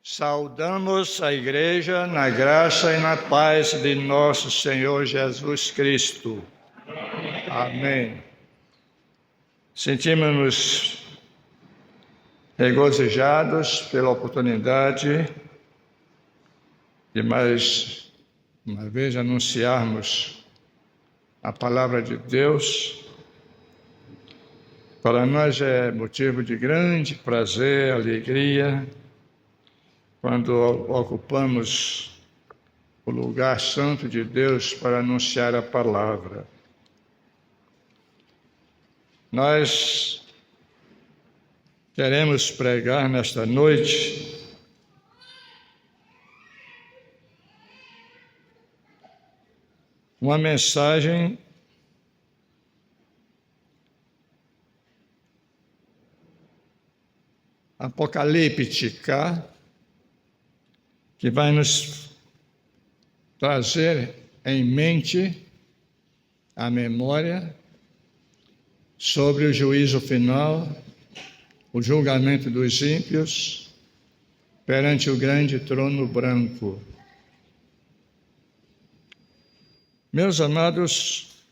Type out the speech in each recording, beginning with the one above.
Saudamos a Igreja na graça e na paz de nosso Senhor Jesus Cristo. Amém. Sentimos-nos regozijados pela oportunidade de mais uma vez anunciarmos a palavra de Deus. Para nós é motivo de grande prazer, alegria, quando ocupamos o lugar santo de Deus para anunciar a palavra. Nós queremos pregar nesta noite uma mensagem apocalíptica que vai nos trazer em mente a memória sobre o juízo final, o julgamento dos ímpios perante o grande trono branco. Meus amados,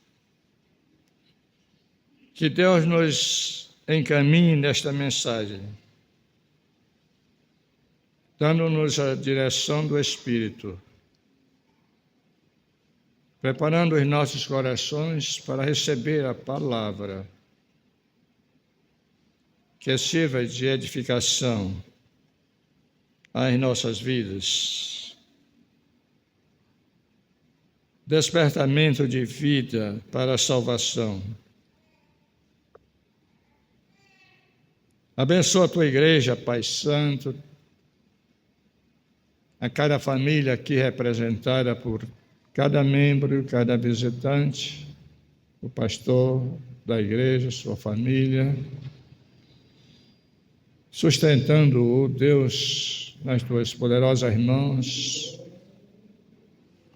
que Deus nos encaminhe nesta mensagem, dando-nos a direção do Espírito, preparando os nossos corações para receber a palavra, que sirva de edificação às nossas vidas, despertamento de vida para a salvação. Abençoa a tua igreja, Pai Santo, a cada família aqui representada por cada membro, cada visitante, o pastor da igreja, sua família, sustentando-o, Deus, nas tuas poderosas mãos,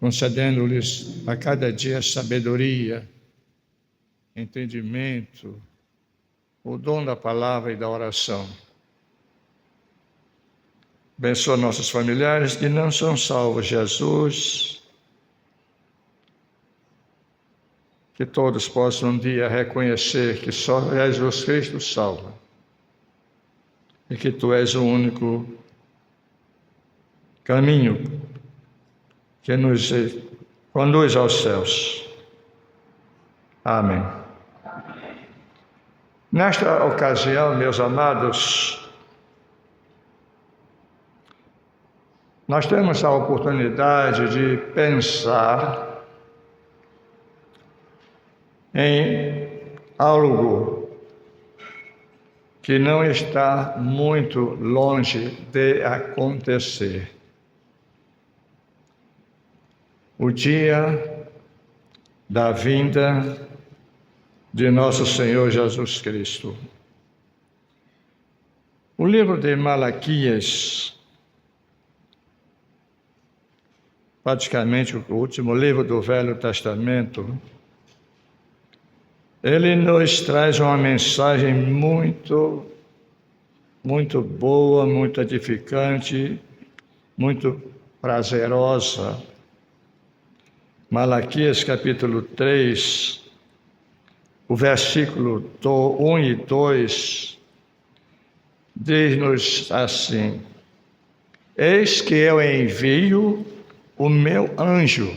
concedendo-lhes a cada dia sabedoria, entendimento, o dom da palavra e da oração. Abençoa nossos familiares que não são salvos, Jesus, que todos possam um dia reconhecer que só Jesus Cristo salva e que Tu és o único caminho que nos conduz aos céus. Amém. Nesta ocasião, meus amados, nós temos a oportunidade de pensar em algo que não está muito longe de acontecer. O dia da vinda de nosso Senhor Jesus Cristo. O livro de Malaquias, praticamente o último livro do Velho Testamento, ele nos traz uma mensagem muito boa, muito edificante, muito prazerosa. Malaquias capítulo 3, o versículo 1 e 2, diz-nos assim: Eis que eu envio o meu anjo,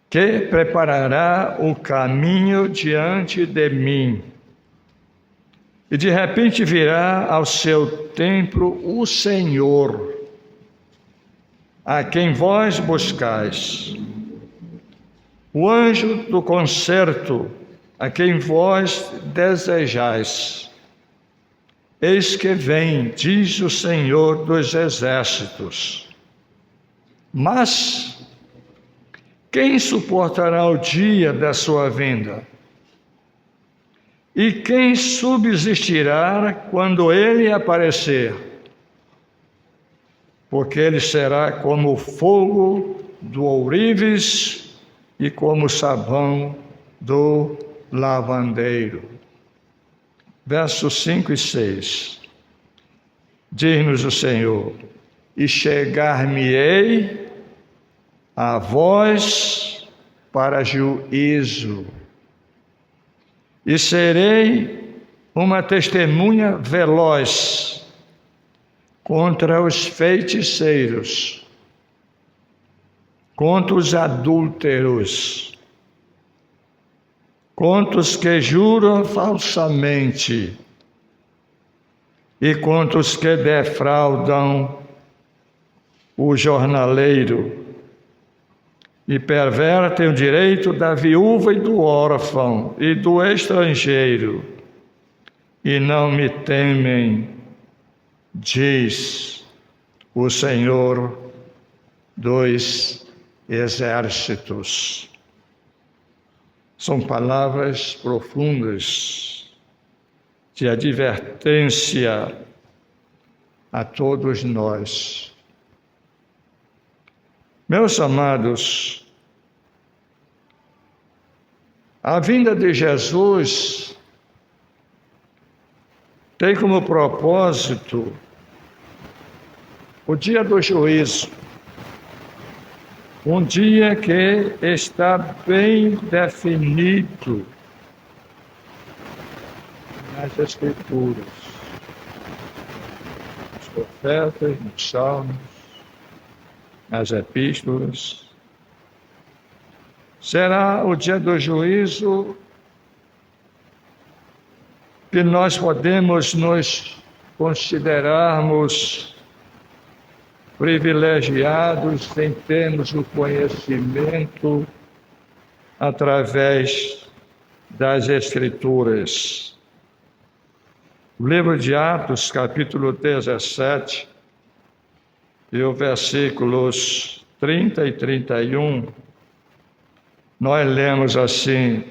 que preparará o caminho diante de mim. E de repente virá ao seu templo o Senhor, a quem vós buscais, o anjo do concerto, a quem vós desejais. Eis que vem, diz o Senhor dos exércitos. Mas quem suportará o dia da sua vinda? E quem subsistirá quando ele aparecer? Porque ele será como o fogo do ourives e como o sabão do lavandeiro. Versos 5 e 6. diz-nos o Senhor, e chegar-me-ei a vós para juízo, e serei uma testemunha veloz contra os feiticeiros, contra os adúlteros, contra os que juram falsamente e contra os que defraudam o jornaleiro e pervertem o direito da viúva e do órfão e do estrangeiro, e não me temem, diz o Senhor dos exércitos. São palavras profundas de advertência a todos nós. Meus amados, a vinda de Jesus tem como propósito o dia do juízo, um dia que está bem definido nas Escrituras, nos profetas, nos salmos, nas epístolas. Será o dia do juízo que nós podemos nos considerarmos privilegiados em termos o conhecimento através das Escrituras. O livro de Atos, capítulo 17, e os versículos 30 e 31, nós lemos assim: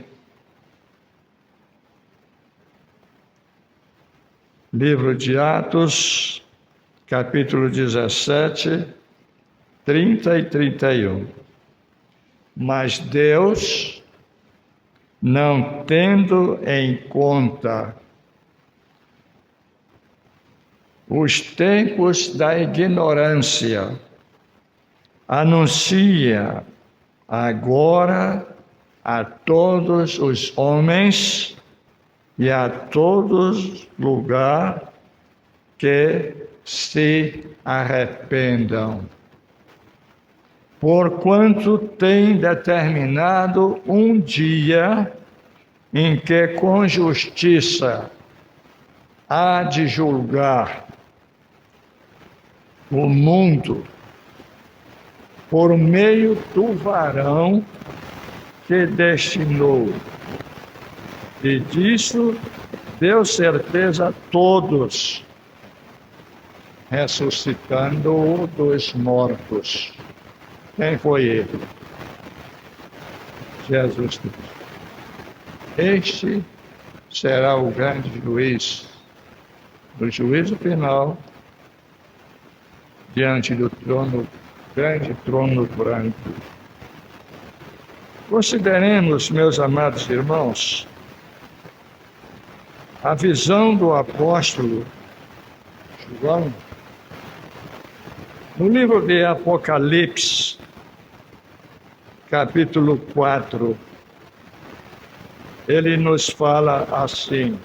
livro de Atos, capítulo 17, 30 e 31. Mas Deus, não tendo em conta os tempos da ignorância, anuncia agora a todos os homens e a todos lugar que se arrependam, porquanto tem determinado um dia em que com justiça há de julgar o mundo por meio do varão que destinou. E disso deu certeza a todos, ressuscitando-o dos mortos. Quem foi ele? Jesus Cristo. Este será o grande juiz, o juízo final, diante do trono, grande trono branco. Consideremos, meus amados irmãos, a visão do apóstolo João no livro de Apocalipse, capítulo 4. Ele nos fala assim,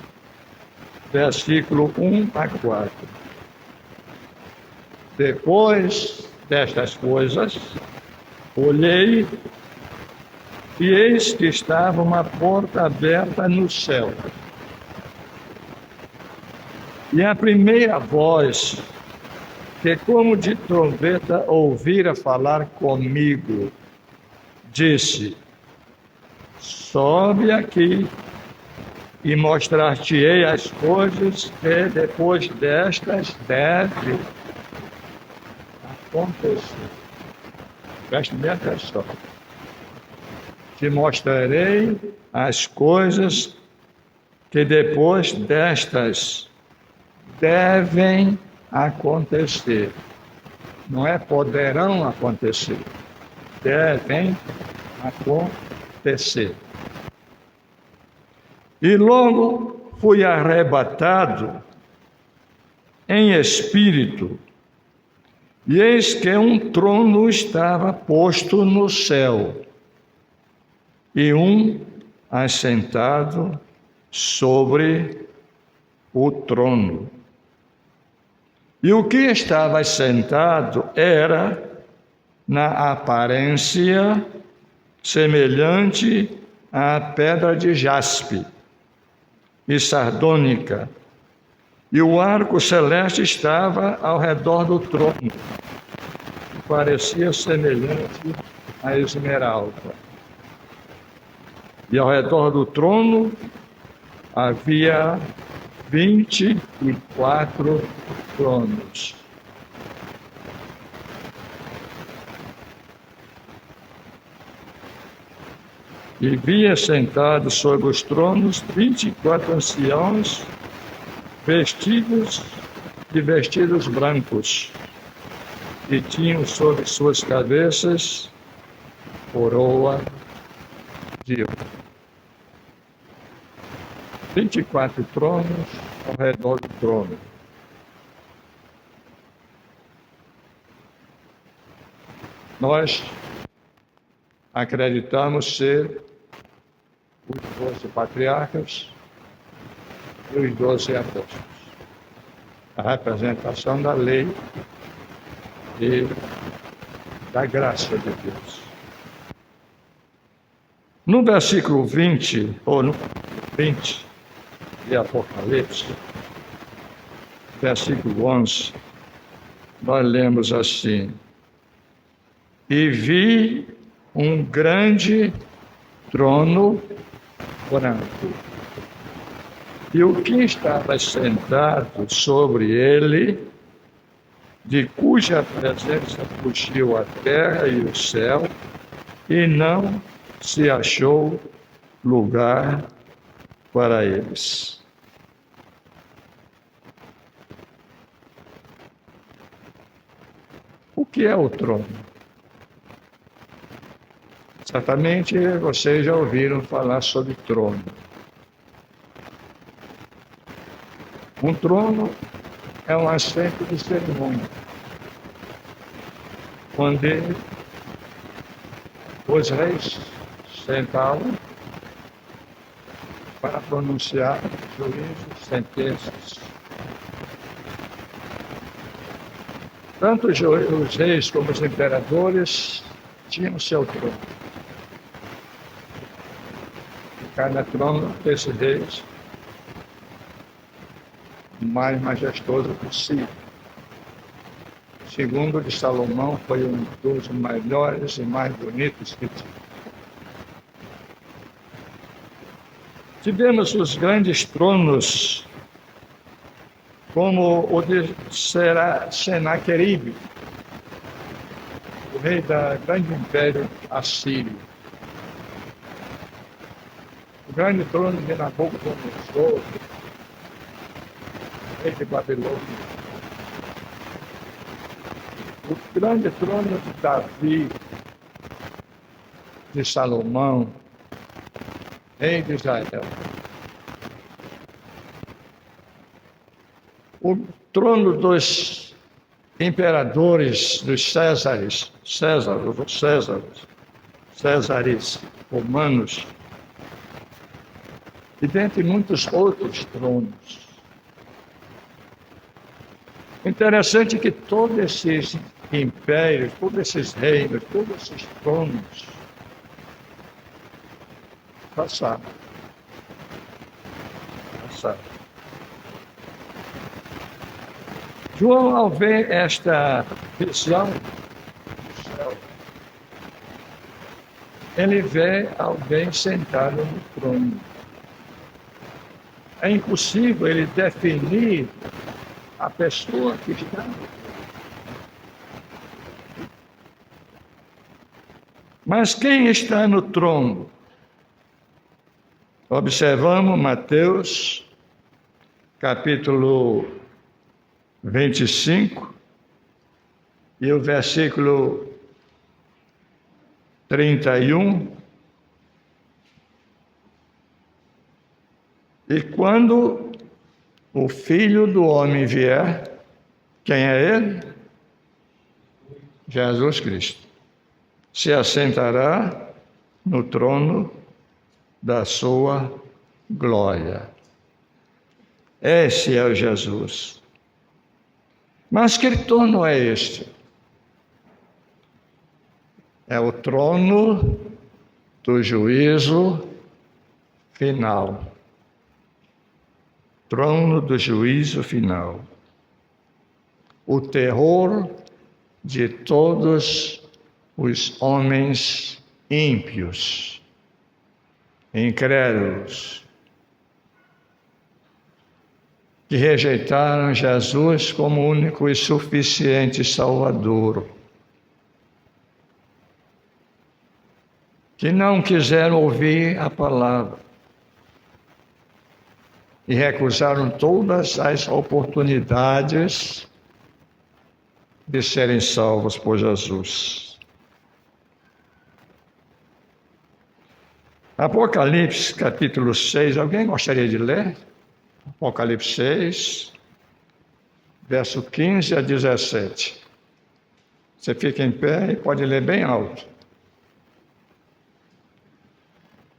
versículo 1 a 4. Depois destas coisas, olhei e eis que estava uma porta aberta no céu. E a primeira voz, que como de trombeta ouvira falar comigo, disse: sobe aqui e mostrar-te-ei as coisas que depois destas deve acontecer. Preste bem atenção. Te mostrarei as coisas que depois destas devem acontecer. Não é poderão acontecer. Devem acontecer. E logo fui arrebatado em espírito, e eis que um trono estava posto no céu, e um assentado sobre o trono. E o que estava sentado era, na aparência, semelhante à pedra de jaspe e sardônica, e o arco celeste estava ao redor do trono, que parecia semelhante à esmeralda. E ao redor do trono havia 24 tronos. E via sentados sobre os tronos 24 anciãos, vestidos de vestidos brancos, e tinham sobre suas cabeças coroa de ouro. 24 tronos ao redor do trono. Nós acreditamos ser os 12 patriarcas e os 12 apóstolos, a representação da lei e da graça de Deus. No versículo 20, ou no 20 de Apocalipse, versículo 11, nós lemos assim: e vi um grande trono branco, e o que estava sentado sobre ele, de cuja presença fugiu a terra e o céu, e não se achou lugar para eles. O que é o trono? Certamente vocês já ouviram falar sobre trono. Um trono é um assento de cerimônia, onde os reis sentavam para pronunciar juízos, sentenças. Tanto os reis como os imperadores tinham seu trono. Cada trono desses reis, o mais majestoso possível. Segundo o de Salomão, foi um dos melhores e mais bonitos que tinha. Tivemos os grandes tronos, como o de Senaqueribe, o rei do grande império assírio. O grande trono de Nabucodonosor, rei de Babilônia. O grande trono de Davi, de Salomão, rei de Israel. O trono dos imperadores, dos Césares romanos, e dentre muitos outros tronos. Interessante que todos esses impérios, todos esses reinos, todos esses tronos passaram. João, ao ver esta visão do céu, ele vê alguém sentado no trono. É impossível ele definir a pessoa que está. Mas quem está no trono? Observamos Mateus, capítulo 25, e o versículo 31. E quando o Filho do Homem vier, Quem é ele? Jesus Cristo. Se assentará no trono da sua glória. Esse é o Jesus. Mas que trono é este? É o trono do juízo final. Trono do juízo final. O terror de todos os homens ímpios, incrédulos, que rejeitaram Jesus como único e suficiente Salvador, que não quiseram ouvir a palavra e recusaram todas as oportunidades de serem salvos por Jesus. Apocalipse, capítulo 6, alguém gostaria de ler? Apocalipse 6, verso 15 a 17. Você fica em pé e pode ler bem alto.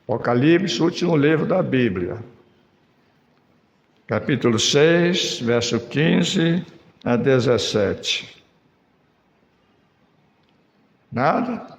Apocalipse, último livro da Bíblia. Capítulo 6, verso 15 a 17. Nada?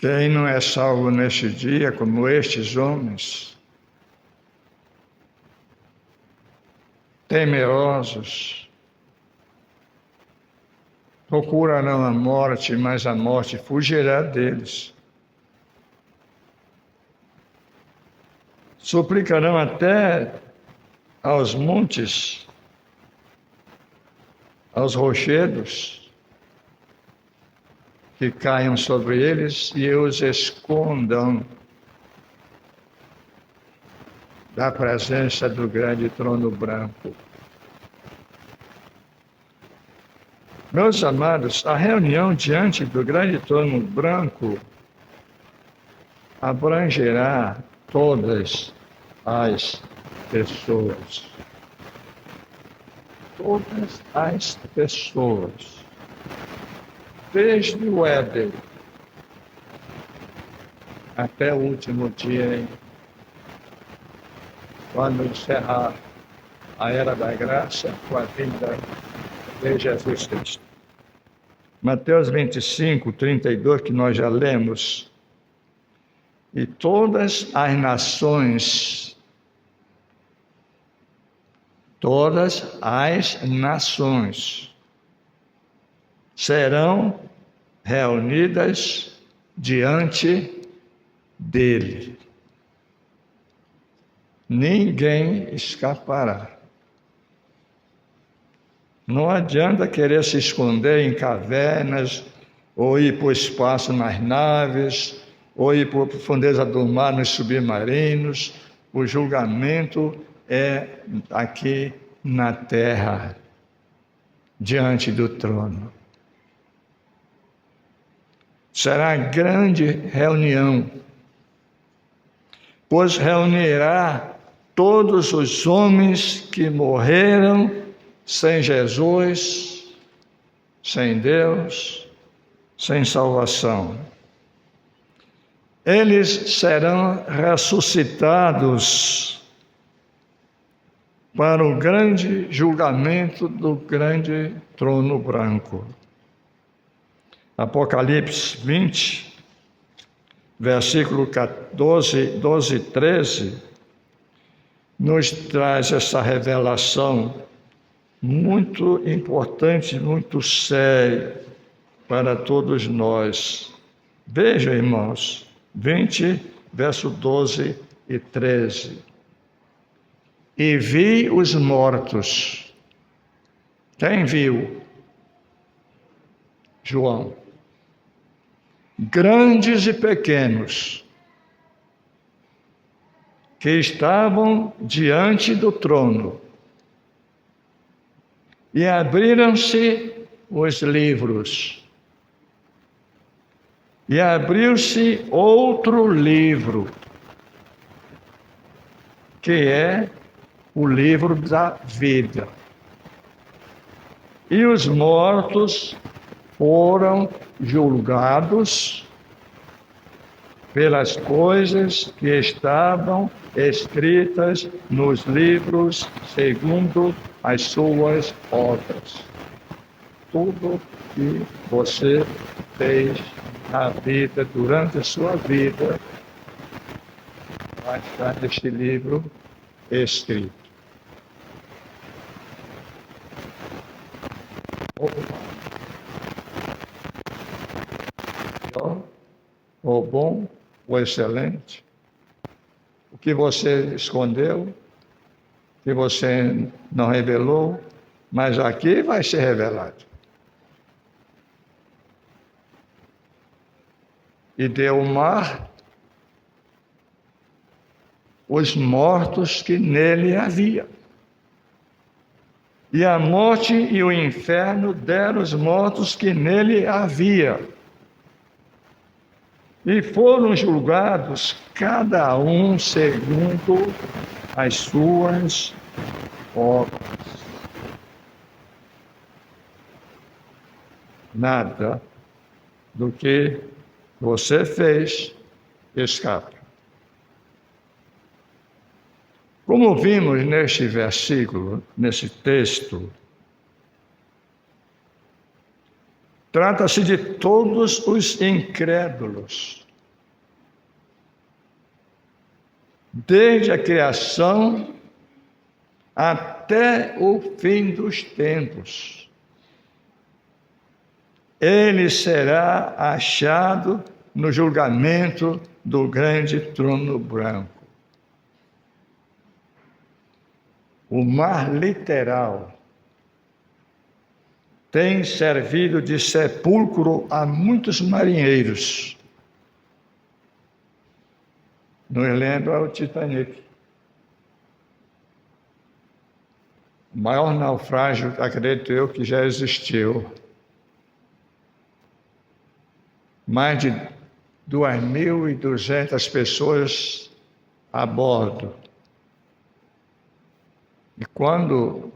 Quem não é salvo neste dia, como estes homens, temerosos, procurarão a morte, mas a morte fugirá deles. Suplicarão até aos montes, aos rochedos, que caiam sobre eles e os escondam da presença do grande trono branco. Meus amados, a reunião diante do grande trono branco abrangerá todas as pessoas. Todas as pessoas. Desde o Éden até o último dia, quando encerrar a era da graça com a vinda de Jesus Cristo. Mateus 25, 32, que nós já lemos. E todas as nações serão reunidas diante dele. Ninguém escapará. Não adianta querer se esconder em cavernas, ou ir para o espaço nas naves, ou ir para a profundeza do mar nos submarinos. O julgamento é aqui na terra, diante do trono. Será grande reunião, pois reunirá todos os homens que morreram sem Jesus, sem Deus, sem salvação. Eles serão ressuscitados para o grande julgamento do grande trono branco. Apocalipse 20, versículo 12 e 13, nos traz essa revelação muito importante, muito sério para todos nós. Veja, irmãos, 20, verso 12 e 13. E vi os mortos. Quem viu? João. Grandes e pequenos, que estavam diante do trono. E abriram-se os livros. E abriu-se outro livro, que é o livro da vida. E os mortos foram julgados pelas coisas que estavam escritas nos livros segundo as suas obras. Tudo que você fez na vida, durante a sua vida, vai estar neste livro escrito. O bom, o excelente, o que você escondeu, o que você não revelou, mas aqui vai ser revelado. E deu o mar os mortos que nele havia. E a morte e o inferno deram os mortos que nele havia. E foram julgados cada um segundo as suas obras. Nada do que você fez escapa. Como vimos neste versículo, nesse texto, trata-se de todos os incrédulos. Desde a criação até o fim dos tempos. Ele será achado no julgamento do grande trono branco. O mar literal tem servido de sepulcro a muitos marinheiros. Nos lembra o Titanic. O maior naufrágio, acredito eu, que já existiu. Mais de 2.200 pessoas a bordo. E quando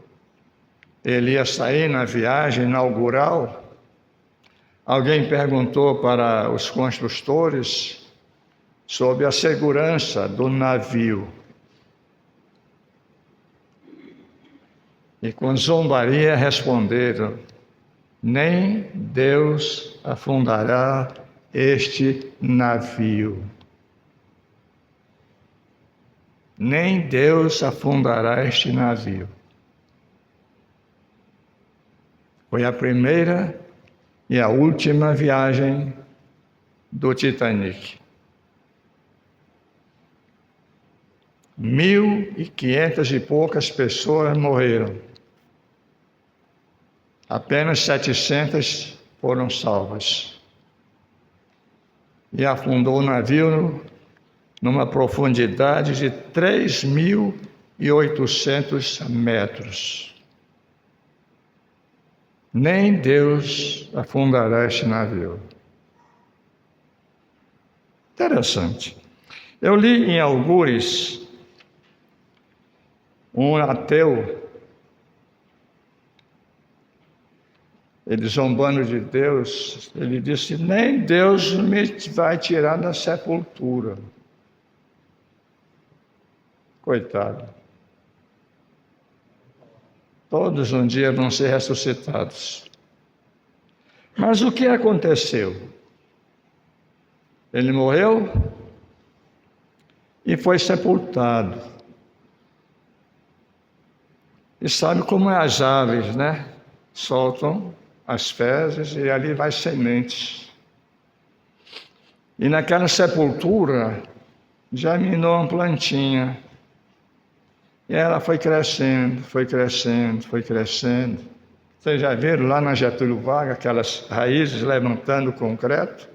ele ia sair na viagem inaugural, alguém perguntou para os construtores sobre a segurança do navio. E com zombaria responderam: nem Deus afundará este navio. Nem Deus afundará este navio. Foi a primeira e a última viagem do Titanic. 1.500 e poucas pessoas morreram. Apenas 700 foram salvas. E afundou o navio numa profundidade de 3.800 metros. Nem Deus afundará este navio. Interessante. Eu li em Algures, um ateu, ele zombando de Deus, ele disse: nem Deus me vai tirar da sepultura. Coitado. Todos um dia vão ser ressuscitados. Mas o que aconteceu? Ele morreu e foi sepultado. E sabe como é as aves, né? Soltam as fezes e ali vai semente. E naquela sepultura germinou uma plantinha. E ela foi crescendo, foi crescendo, foi crescendo. Vocês já viram lá na Getúlio Vargas aquelas raízes levantando o concreto?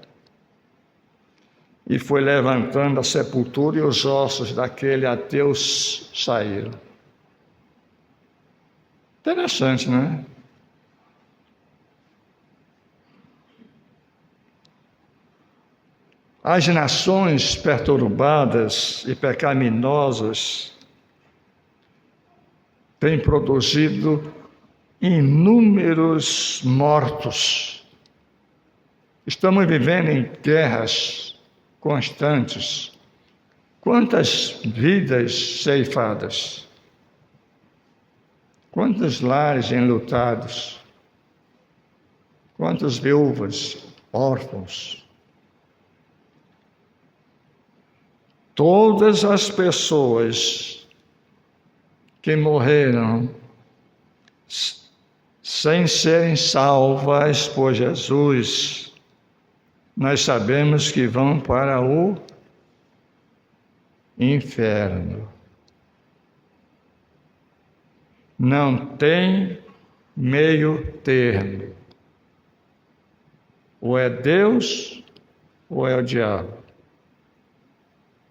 E foi levantando a sepultura e os ossos daquele ateu saíram. Interessante, não é? As nações perturbadas e pecaminosas têm produzido inúmeros mortos. Estamos vivendo em guerras constantes. Quantas vidas ceifadas? Quantos lares enlutados? Quantas viúvas, órfãos? Todas as pessoas que morreram sem serem salvas por Jesus, nós sabemos que vão para o inferno. Não tem meio termo. Ou é Deus ou é o diabo.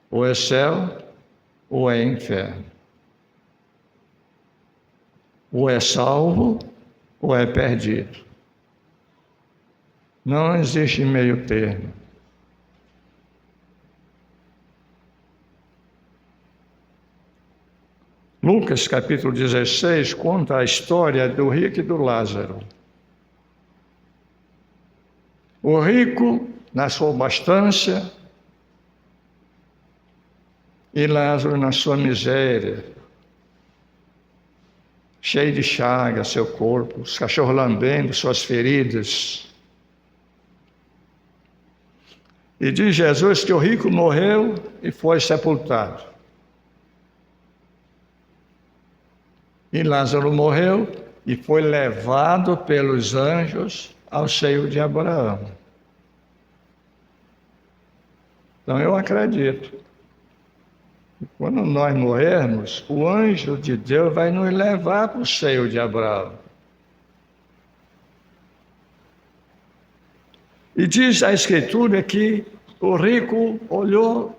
Ou é céu ou é inferno. Ou é salvo ou é perdido. Não existe meio termo. Lucas capítulo 16 conta a história do rico e do Lázaro. O rico na sua abundância e Lázaro na sua miséria, cheio de chagas seu corpo, os cachorros lambendo suas feridas. E diz Jesus que o rico morreu e foi sepultado. E Lázaro morreu e foi levado pelos anjos ao seio de Abraão. Então eu acredito que quando nós morrermos, o anjo de Deus vai nos levar para o seio de Abraão. E diz a Escritura que o rico olhou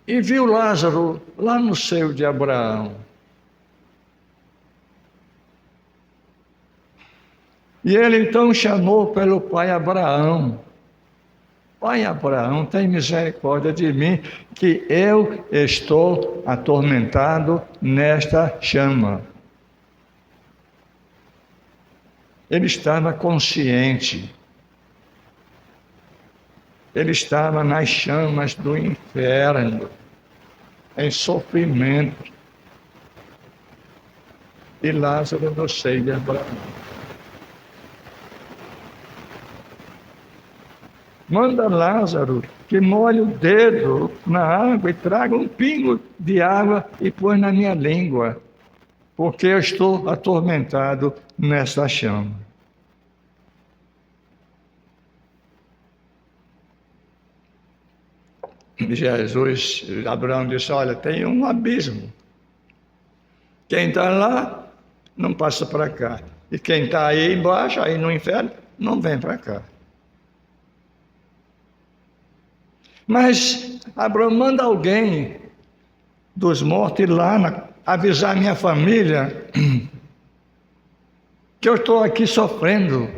e viu Lázaro lá no seio de Abraão. E ele então chamou pelo pai Abraão. Pai Abraão, tem misericórdia de mim, que eu estou atormentado nesta chama. Ele estava consciente. Ele estava nas chamas do inferno, em sofrimento. E Lázaro no seio de Abraão. Manda Lázaro que molhe o dedo na água e traga um pingo de água e põe na minha língua, porque eu estou atormentado nesta chama. Jesus, Abraão disse, olha, tem um abismo. Quem está lá, não passa para cá. E quem está aí embaixo, aí no inferno, não vem para cá. Mas Abraão manda alguém dos mortos ir lá avisar minha família que eu estou aqui sofrendo,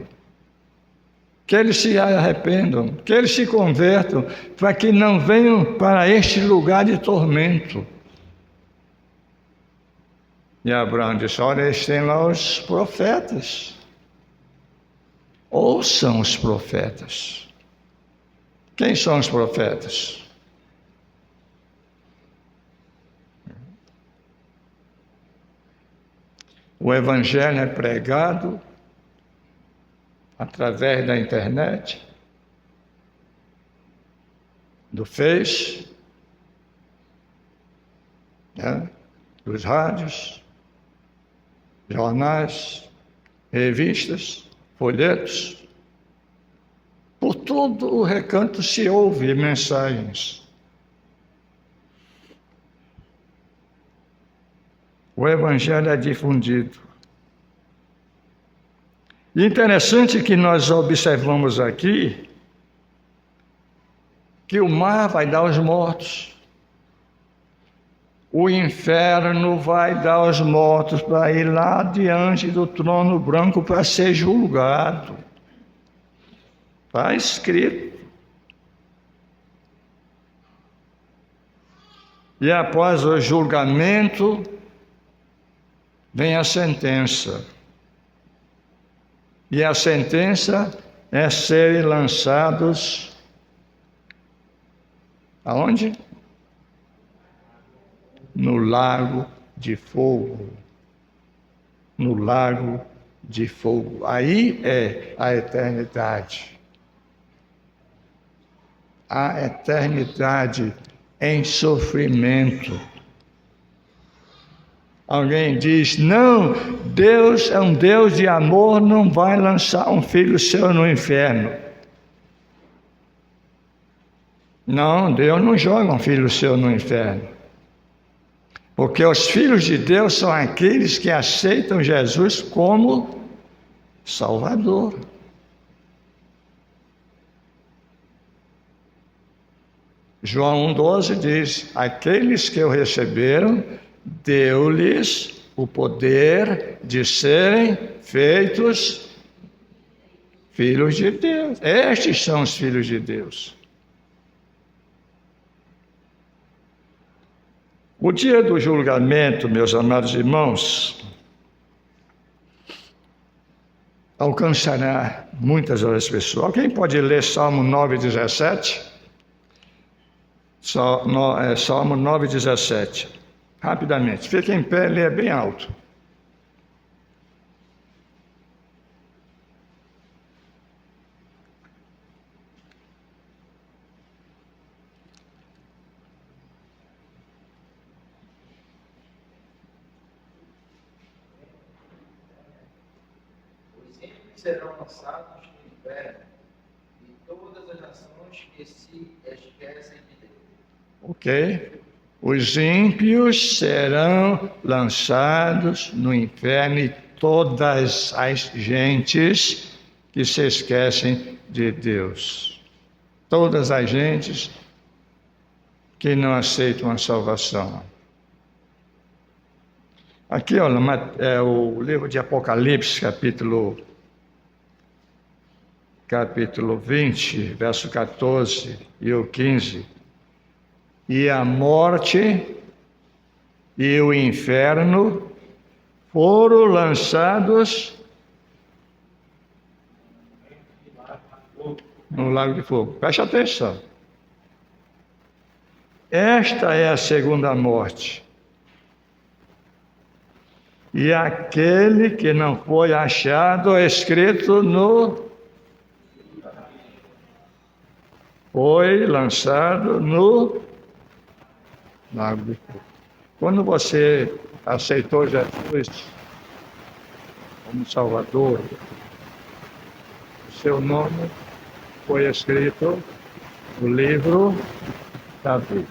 que eles se arrependam, que eles se convertam, para que não venham para este lugar de tormento. E Abraão disse, olha, eles têm lá os profetas. Ouçam os profetas. Quem são os profetas? O evangelho é pregado através da internet, do Face, né? Dos rádios, jornais, revistas, folhetos. Por todo o recanto se ouve mensagens. O Evangelho é difundido. E interessante que nós observamos aqui que o mar vai dar os mortos. O inferno vai dar os mortos para ir lá diante do trono branco para ser julgado. Está escrito. E após o julgamento, vem a sentença. E a sentença é serem lançados aonde? No lago de fogo. No lago de fogo. Aí é a eternidade. A eternidade em sofrimento. Alguém diz, não, Deus é um Deus de amor, não vai lançar um filho seu no inferno. Não, Deus não joga um filho seu no inferno. Porque os filhos de Deus são aqueles que aceitam Jesus como Salvador. João 1,12 diz, aqueles que o receberam, deu-lhes o poder de serem feitos filhos de Deus. Estes são os filhos de Deus. O dia do julgamento, meus amados irmãos, alcançará muitas outras pessoas. Alguém pode ler Salmo 9,17? Salmo 9,17. Rapidamente. Fique em pé, leia bem alto. Serão lançados no inferno, e todas as nações que se esquecem de Deus. Ok? Os ímpios serão lançados no inferno e todas as gentes que se esquecem de Deus. Todas as gentes que não aceitam a salvação. Aqui, olha, é o livro de Apocalipse, capítulo 20, verso 14 e o 15. E a morte e o inferno foram lançados no lago de fogo. Preste atenção. Esta é a segunda morte. E aquele que não foi achado escrito no foi lançado no lago de fogo. Quando você aceitou Jesus como Salvador, o seu nome foi escrito no livro da vida.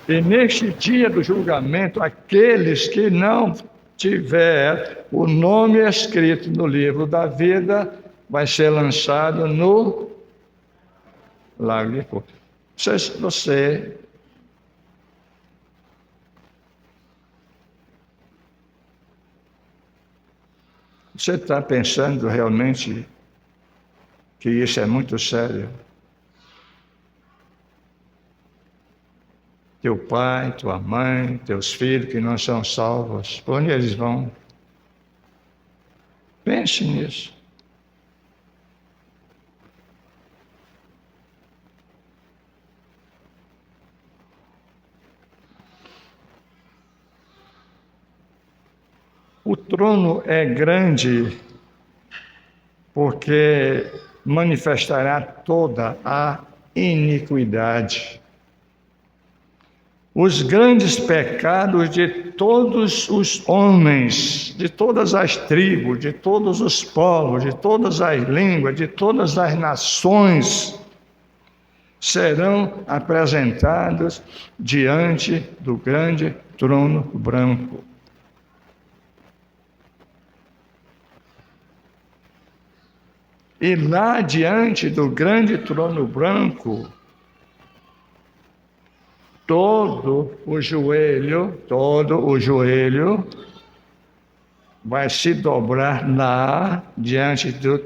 E neste dia do julgamento, aqueles que não tiver o nome escrito no livro da vida, vai ser lançado no lago de fogo. Você está pensando realmente que isso é muito sério? Teu pai, tua mãe, teus filhos que não são salvos, por onde eles vão? Pense nisso. O trono é grande porque manifestará toda a iniquidade. os grandes pecados de todos os homens, de todas as tribos, de todos os povos, de todas as línguas, de todas as nações, serão apresentados diante do grande trono branco. E lá diante do grande trono branco, todo o joelho vai se dobrar lá diante do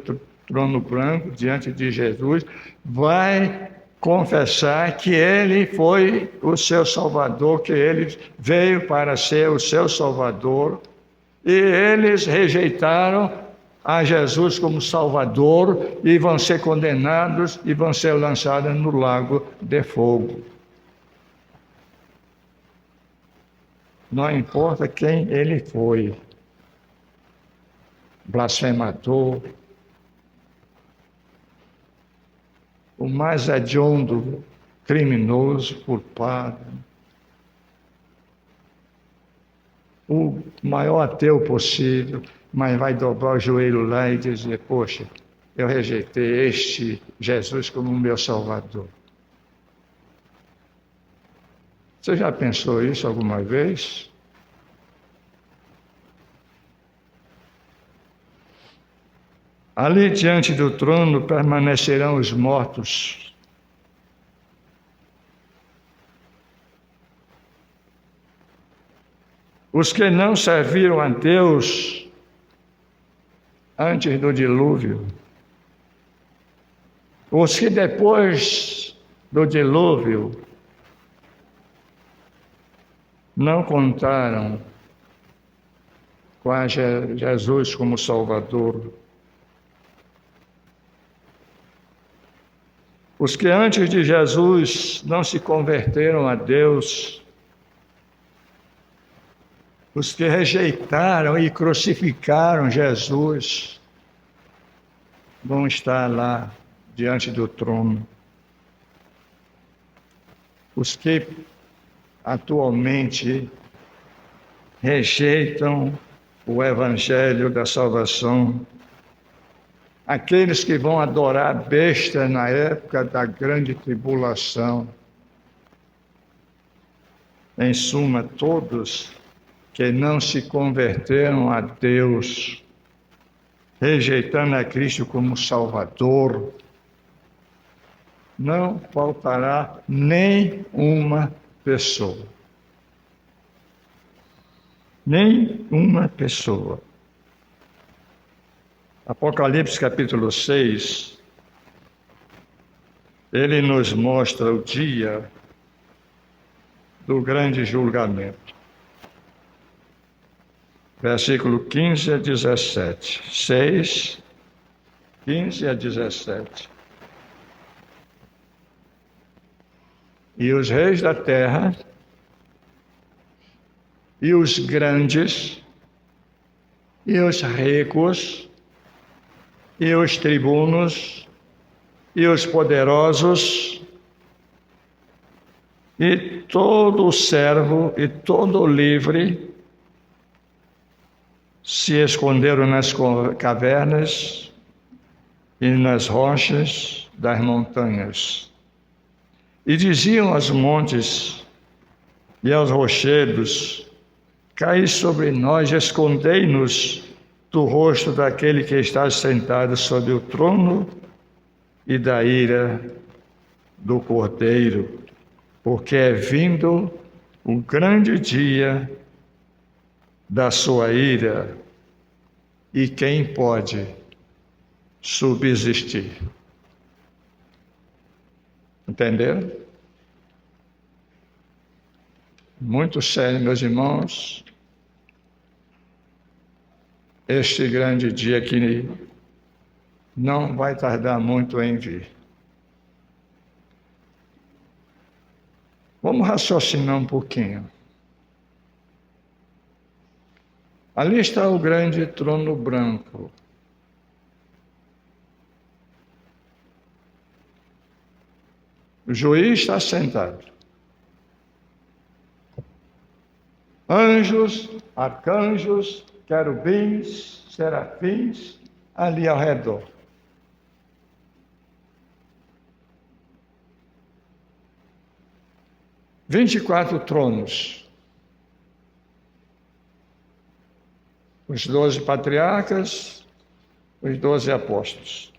trono branco, diante de Jesus, vai confessar que Ele foi o seu Salvador, que Ele veio para ser o seu Salvador, e eles rejeitaram a Jesus como Salvador e vão ser condenados e vão ser lançados no lago de fogo. Não importa quem ele foi, blasfemador, o mais hediondo criminoso, culpado, o maior ateu possível, mas vai dobrar o joelho lá e dizer: poxa, eu rejeitei este Jesus como meu Salvador. Você já pensou isso alguma vez? Ali diante do trono permanecerão os mortos. Os que não serviram a Deus antes do dilúvio. Os que depois do dilúvio não contaram com Jesus como Salvador. Os que antes de Jesus não se converteram a Deus, os que rejeitaram e crucificaram Jesus, vão estar lá diante do trono. Os que atualmente rejeitam o Evangelho da salvação, aqueles que vão adorar bestas na época da grande tribulação, em suma, todos que não se converteram a Deus, rejeitando a Cristo como Salvador, não faltará nem uma pessoa. Nem uma pessoa. Apocalipse capítulo 6, ele nos mostra o dia do grande julgamento. Versículo 15 a 17. 6, 15 a 17. E os reis da terra, e os grandes, e os ricos, e os tribunos, e os poderosos, e todo o servo, e todo o livre, se esconderam nas cavernas e nas rochas das montanhas. E diziam aos montes e aos rochedos: caí sobre nós, escondei-nos do rosto daquele que está sentado sobre o trono e da ira do Cordeiro, porque é vindo o grande dia da sua ira, e quem pode subsistir? Entenderam? Muito sério, meus irmãos. Este grande dia que não vai tardar muito em vir. Vamos raciocinar um pouquinho. Ali está o grande trono branco. O juiz está sentado. anjos, arcanjos, querubins, serafins, ali ao redor. – 24 tronos. Os 12 patriarcas, os 12 apóstolos.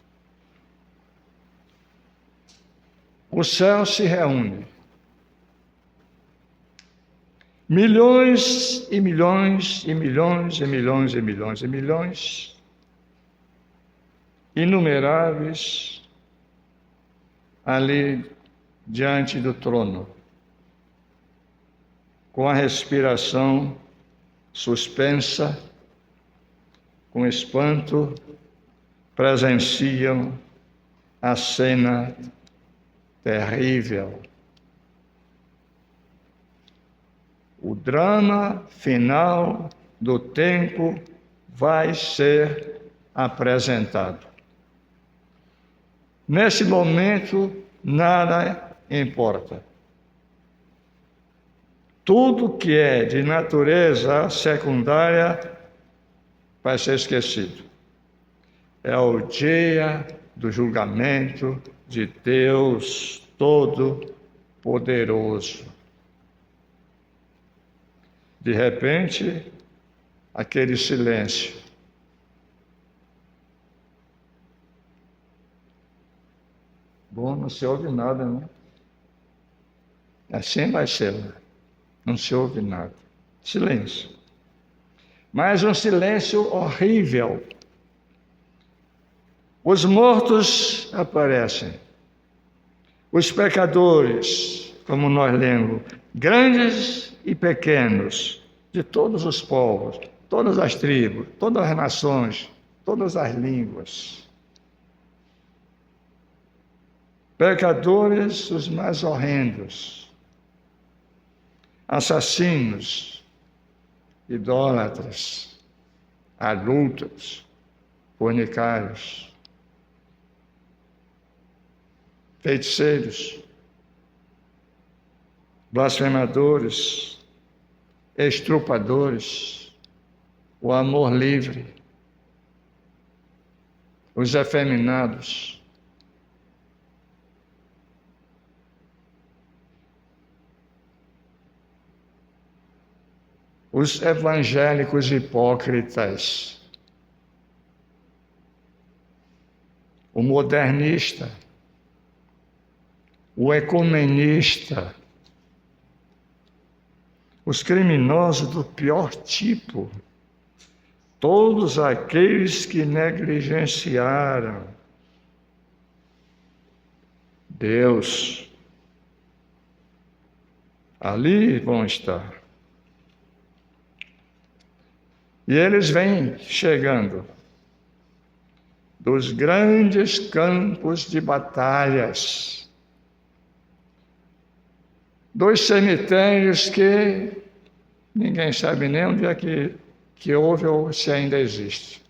O céu se reúne. Milhões e milhões e milhões e milhões e milhões e milhões, inumeráveis, ali diante do trono, com a respiração suspensa, com espanto, presenciam a cena terrível. O drama final do tempo vai ser apresentado. Nesse momento, nada importa. Tudo que é de natureza secundária vai ser esquecido. É o dia do julgamento de Deus Todo-Poderoso. De repente, aquele silêncio. Bom, não se ouve nada, né? Assim vai ser, né? Não se ouve nada. Silêncio. Mas um silêncio horrível. Os mortos aparecem. Os pecadores, como nós lemos, grandes e pequenos, de todos os povos, todas as tribos, todas as nações, todas as línguas. Pecadores, os mais horrendos, assassinos, idólatras, adúlteros, fornicários, feiticeiros, blasfemadores, estrupadores, o amor livre, os efeminados, os evangélicos hipócritas, o modernista, o ecumenista, os criminosos do pior tipo, todos aqueles que negligenciaram Deus, ali vão estar. E eles vêm chegando dos grandes campos de batalhas, dos cemitérios que ninguém sabe nem onde é que houve ou se ainda existe.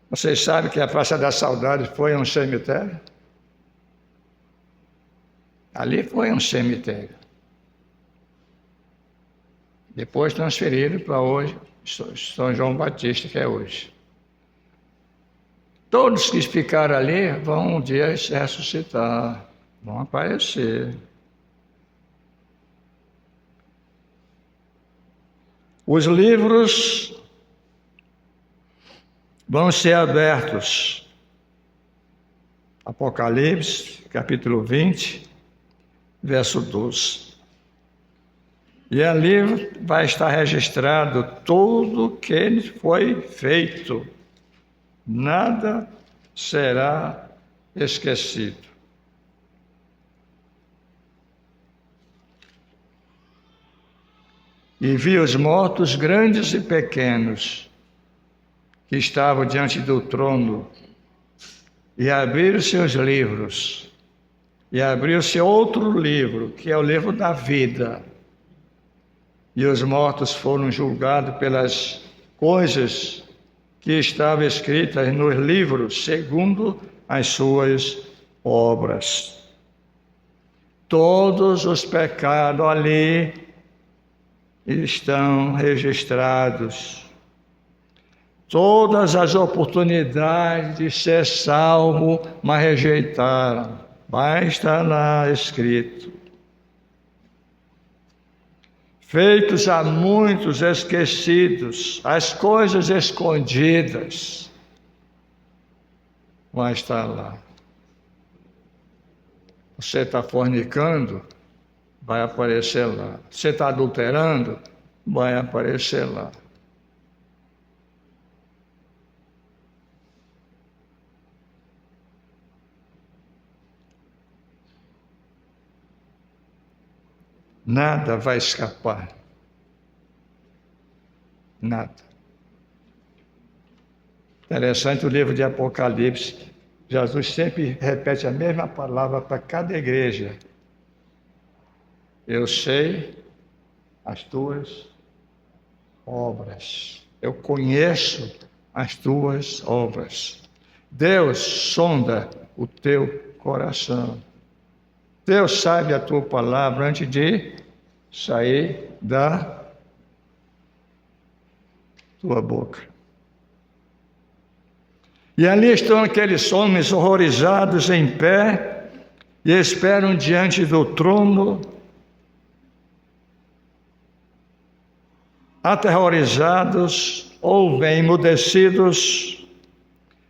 Vocês sabem que a Praça da Saudade foi um cemitério? Ali foi um cemitério. Depois transferiram para hoje, São João Batista, que é hoje. Todos que ficaram ali vão um dia ressuscitar, vão aparecer. Os livros vão ser abertos. Apocalipse, capítulo 20, verso 12. E ali vai estar registrado tudo o que foi feito. Nada será esquecido. E vi os mortos, grandes e pequenos, que estavam diante do trono, e abriram seus livros. E abriu-se outro livro, que é o livro da vida. E os mortos foram julgados pelas coisas que estavam escritas nos livros, segundo as suas obras. todos os pecados ali estão registrados. Todas as oportunidades de ser salvo, mas rejeitaram. Vai estar lá escrito. Feitos a muitos esquecidos, as coisas escondidas, vai estar lá. Você está fornicando, vai aparecer lá. Você está adulterando, vai aparecer lá. Nada vai escapar. Nada. Interessante o livro de Apocalipse. Jesus sempre repete a mesma palavra para cada igreja. Eu sei as tuas obras. Eu conheço as tuas obras. Deus sonda o teu coração. Deus sabe a tua palavra antes de sair da tua boca. E ali estão aqueles homens horrorizados em pé e esperam diante do trono, aterrorizados, ouvem emudecidos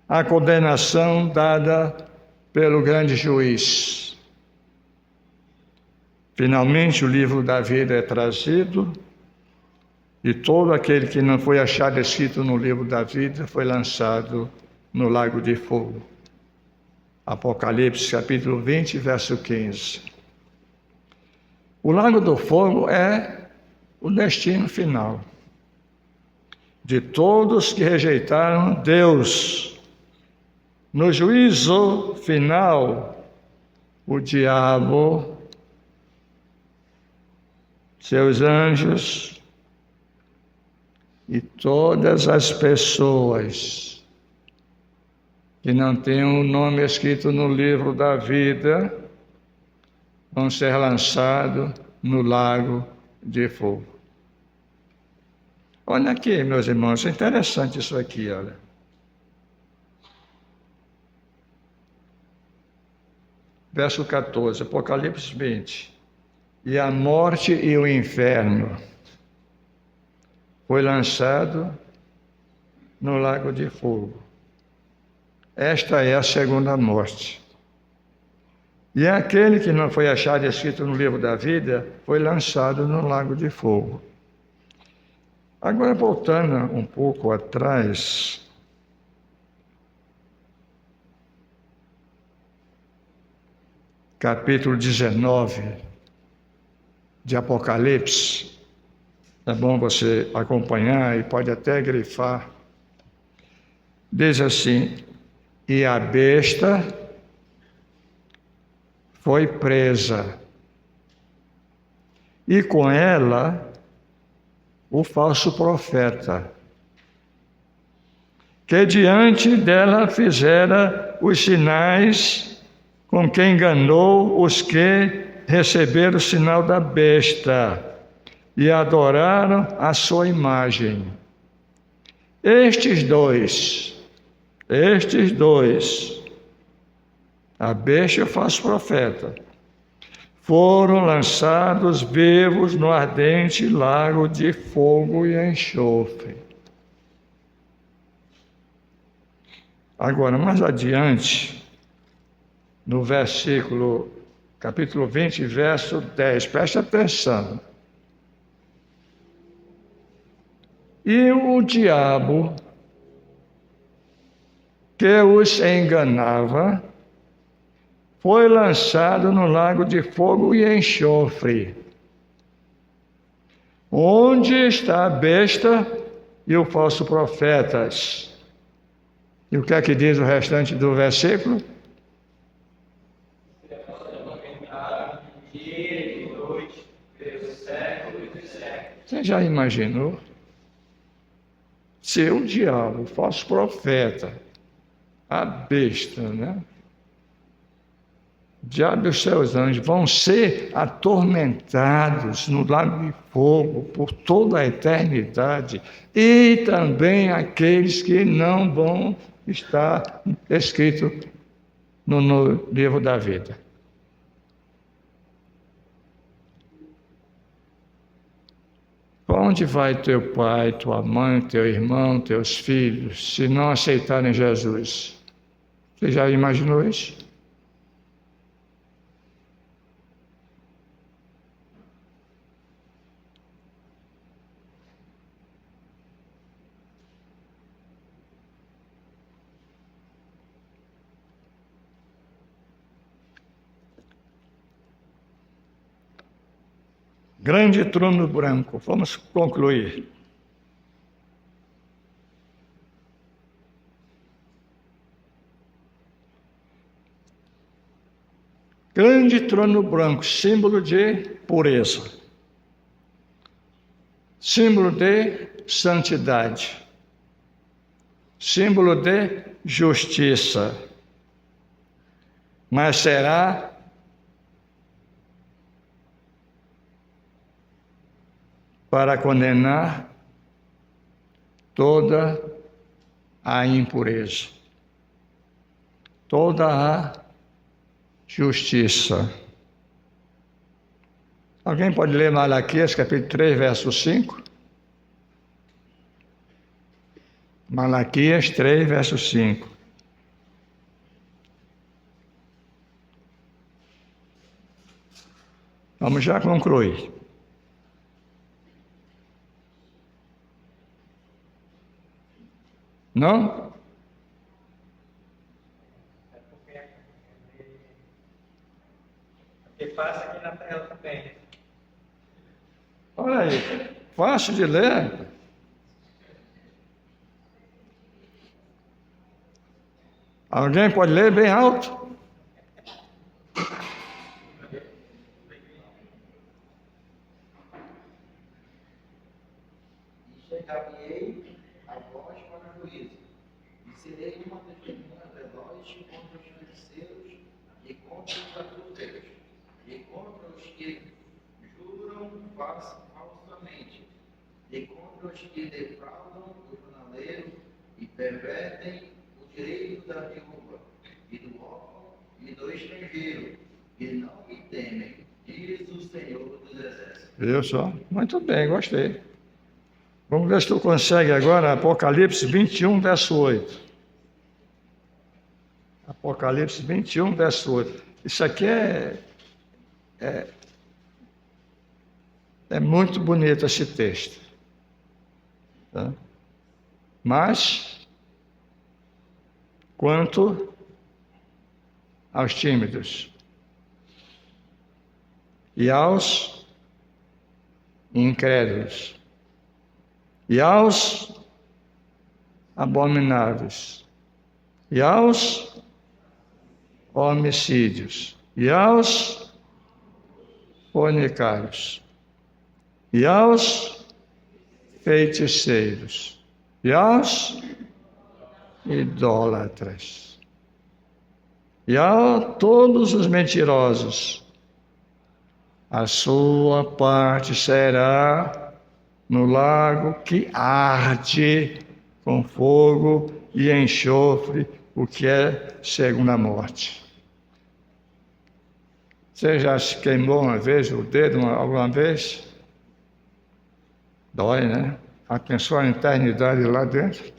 a condenação dada pelo grande juiz. Finalmente o livro da vida é trazido e todo aquele que não foi achado escrito no livro da vida foi lançado no lago de fogo. Apocalipse capítulo 20, verso 15. O lago do fogo é o destino final de todos que rejeitaram Deus. No juízo final, o diabo, seus anjos e todas as pessoas que não têm o nome escrito no livro da vida vão ser lançados no lago de fogo. Olha aqui, meus irmãos, é interessante isso aqui, olha. Verso 14, Apocalipse 20. E a morte e o inferno foi lançado no lago de fogo. Esta é a segunda morte. E aquele que não foi achado escrito no livro da vida foi lançado no lago de fogo. Agora, voltando um pouco atrás, capítulo 19 de Apocalipse, é bom você acompanhar e pode até grifar. Diz assim: e a besta foi presa, e com ela o falso profeta, que diante dela fizera os sinais com que enganou os que receberam o sinal da besta e adoraram a sua imagem. Estes dois, a besta e o falso profeta, foram lançados vivos no ardente lago de fogo e enxofre. Agora, mais adiante, no capítulo 20, verso 10, preste atenção. E o diabo que os enganava foi lançado no lago de fogo e enxofre, onde está a besta e o falso profetas. E o que é que diz o restante do versículo? Você já imaginou? Se o diabo, o falso profeta, a besta, né? o diabo e os seus anjos vão ser atormentados no lago de fogo por toda a eternidade, e também aqueles que não vão estar escritos no livro da vida. Para onde vai teu pai, tua mãe, teu irmão, teus filhos, se não aceitarem Jesus? Você já imaginou isso? Grande trono branco. Vamos concluir. Grande trono branco, símbolo de pureza, símbolo de santidade, símbolo de justiça, mas será para condenar toda a impureza, toda a justiça. Alguém pode ler Malaquias, capítulo 3, verso 5? Malaquias 3, verso 5. Vamos já concluir. Não? Porque passa aqui na tela também. Olha aí, fácil de ler. Alguém pode ler bem alto? E chegar-me-ei a vós para o juízo, e serei uma testemunha veloz contra os filisteus e contra os saduceus, e contra os que juram falsamente, e contra os que defraudam o jornaleiro e pervertem o direito da viúva, e do órfão e do estrangeiro, que não me temem, diz o Senhor dos Exércitos. Eu só. Muito bem, gostei. Vamos ver se tu consegue agora Apocalipse 21, verso 8. Apocalipse 21, verso 8. Isso aqui é muito bonito esse texto. Tá? Mas, quanto aos tímidos e aos incrédulos e aos abomináveis e aos homicídios e aos fornicários e aos feiticeiros e aos idólatras e a todos os mentirosos, a sua parte será no lago que arde com fogo e enxofre, o que é segunda morte. Você já se queimou uma vez o dedo, alguma vez? Dói, né? Já pensou a eternidade lá dentro?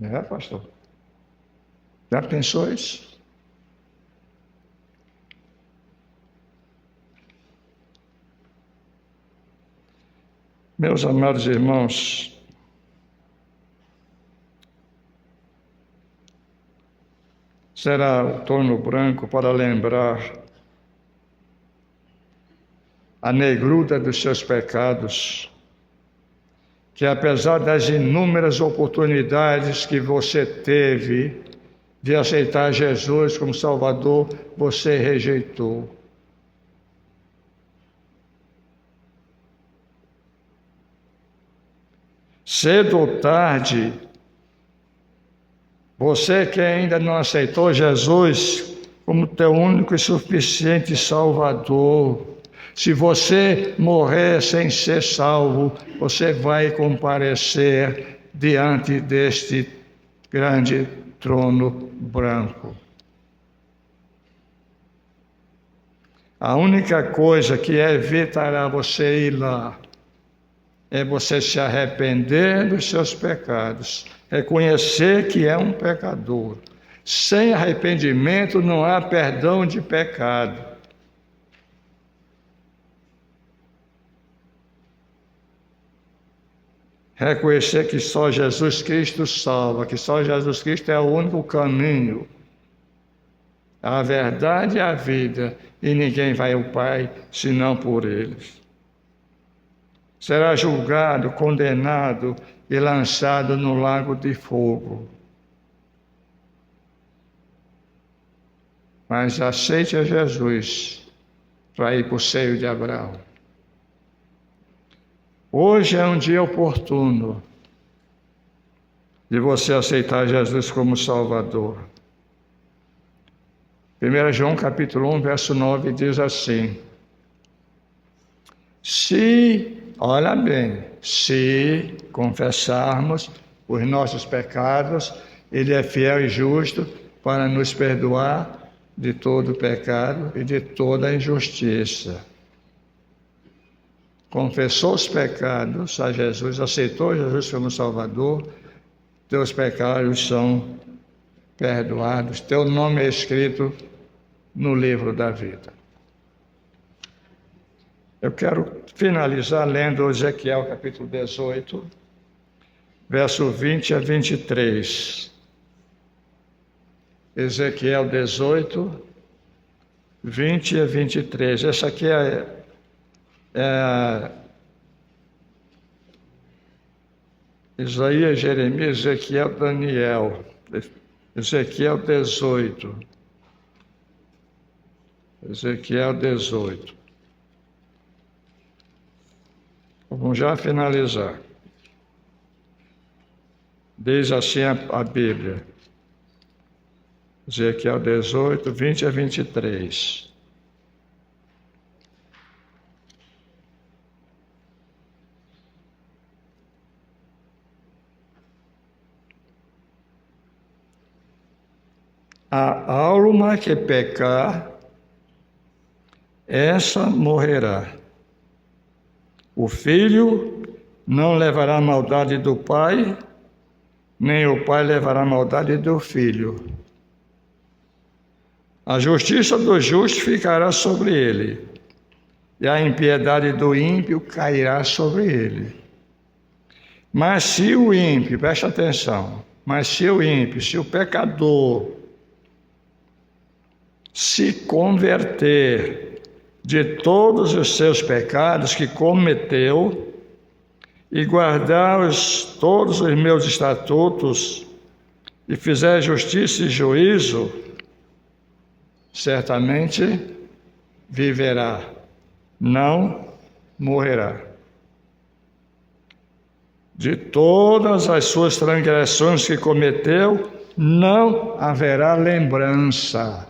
É, pastor? Já pensou isso? Meus amados irmãos, será o trono branco para lembrar a negrura dos seus pecados, que apesar das inúmeras oportunidades que você teve de aceitar Jesus como Salvador, você rejeitou. Cedo ou tarde, você que ainda não aceitou Jesus como teu único e suficiente Salvador. Se você morrer sem ser salvo, você vai comparecer diante deste grande trono branco. A única coisa que evitará você ir lá é você se arrepender dos seus pecados, reconhecer que é um pecador. Sem arrependimento não há perdão de pecado. Reconhecer que só Jesus Cristo salva, que só Jesus Cristo é o único caminho, a verdade e a vida, e ninguém vai ao Pai senão por eles. Será julgado, condenado e lançado no lago de fogo. Mas aceite a Jesus para ir para o seio de Abraão. Hoje é um dia oportuno de você aceitar Jesus como Salvador. 1 João capítulo 1, verso 9 diz assim: olha bem, se confessarmos os nossos pecados, Ele é fiel e justo para nos perdoar de todo pecado e de toda injustiça. Confessou os pecados a Jesus, aceitou Jesus como Salvador, teus pecados são perdoados, teu nome é escrito no livro da vida. Eu quero finalizar lendo Ezequiel capítulo 18, verso 20 a 23. Ezequiel 18, 20 a 23. Essa aqui é Isaías, Jeremias, Ezequiel, Daniel. Ezequiel 18. Ezequiel 18. Vamos já finalizar. Diz assim a Bíblia. Ezequiel 18, 20 a 23. A alma que pecar, essa morrerá. O filho não levará a maldade do pai, nem o pai levará a maldade do filho. A justiça do justo ficará sobre ele, e a impiedade do ímpio cairá sobre ele. Mas se o ímpio, preste atenção, se o pecador se converter de todos os seus pecados que cometeu e guardar todos os meus estatutos e fizer justiça e juízo, certamente viverá, não morrerá. De todas as suas transgressões que cometeu, não haverá lembrança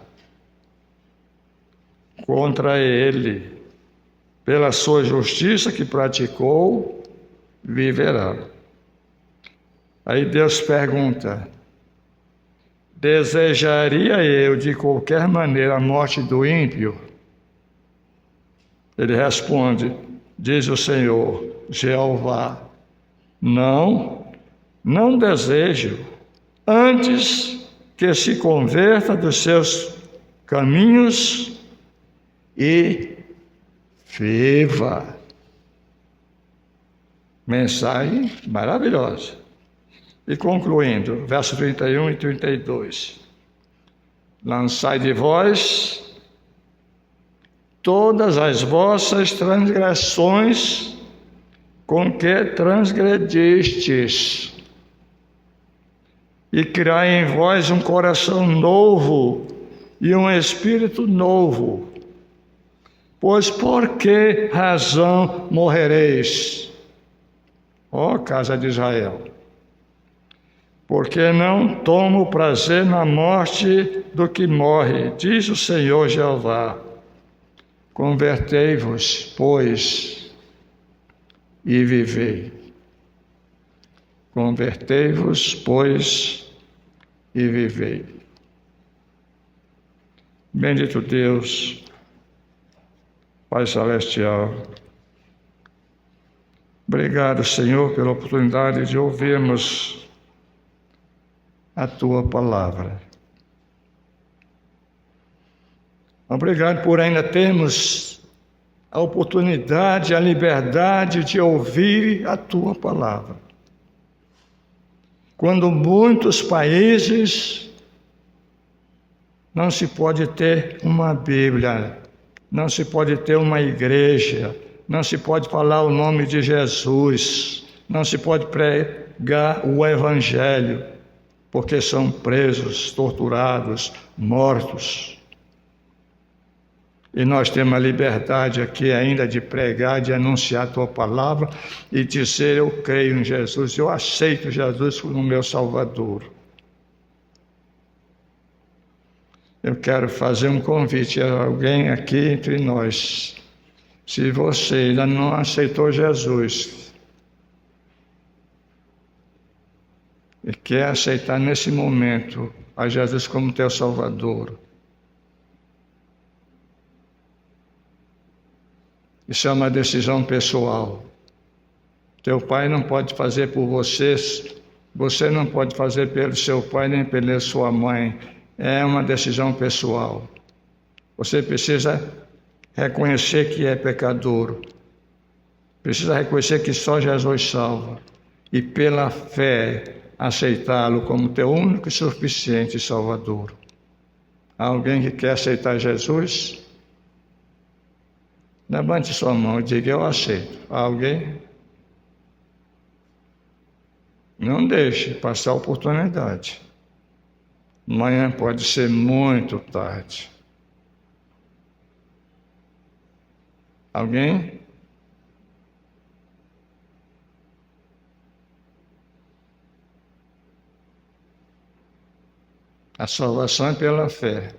contra ele. Pela sua justiça que praticou, viverá. Aí Deus pergunta: desejaria eu de qualquer maneira a morte do ímpio? Ele responde, diz o Senhor, Jeová, não desejo, antes que se converta dos seus caminhos e viva. Mensagem maravilhosa. E concluindo, verso 31 e 32. Lançai de vós todas as vossas transgressões com que transgredistes, e criai em vós um coração novo e um espírito novo. Pois por que razão morrereis, ó casa de Israel? porque não tomo prazer na morte do que morre, diz o Senhor Jeová. Convertei-vos, pois, e vivei. Convertei-vos, pois, e vivei. Bendito Deus, Pai Celestial, obrigado, Senhor, pela oportunidade de ouvirmos a Tua palavra. Obrigado por ainda termos a oportunidade, a liberdade de ouvir a Tua palavra. Quando muitos países não se pode ter uma Bíblia, não se pode ter uma igreja, não se pode falar o nome de Jesus, não se pode pregar o Evangelho, porque são presos, torturados, mortos. E nós temos a liberdade aqui ainda de pregar, de anunciar a Tua palavra e dizer: eu creio em Jesus, eu aceito Jesus como meu Salvador. Eu quero fazer um convite a alguém aqui entre nós. Se você ainda não aceitou Jesus e quer aceitar nesse momento a Jesus como teu Salvador, isso é uma decisão pessoal. Teu pai não pode fazer por vocês, você não pode fazer pelo seu pai nem pela sua mãe. É uma decisão pessoal. Você precisa reconhecer que é pecador. Precisa reconhecer que só Jesus salva. E pela fé aceitá-lo como teu único e suficiente Salvador. Há alguém que quer aceitar Jesus? Levante sua mão e diga: eu aceito. Há alguém? Não deixe passar a oportunidade. Amanhã pode ser muito tarde. Alguém? A salvação é pela fé,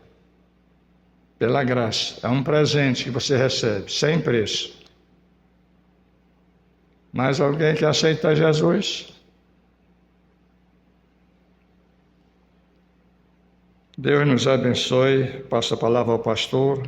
pela graça. É um presente que você recebe, sem preço. Mais alguém que aceita Jesus? Deus nos abençoe. Passa a palavra ao pastor.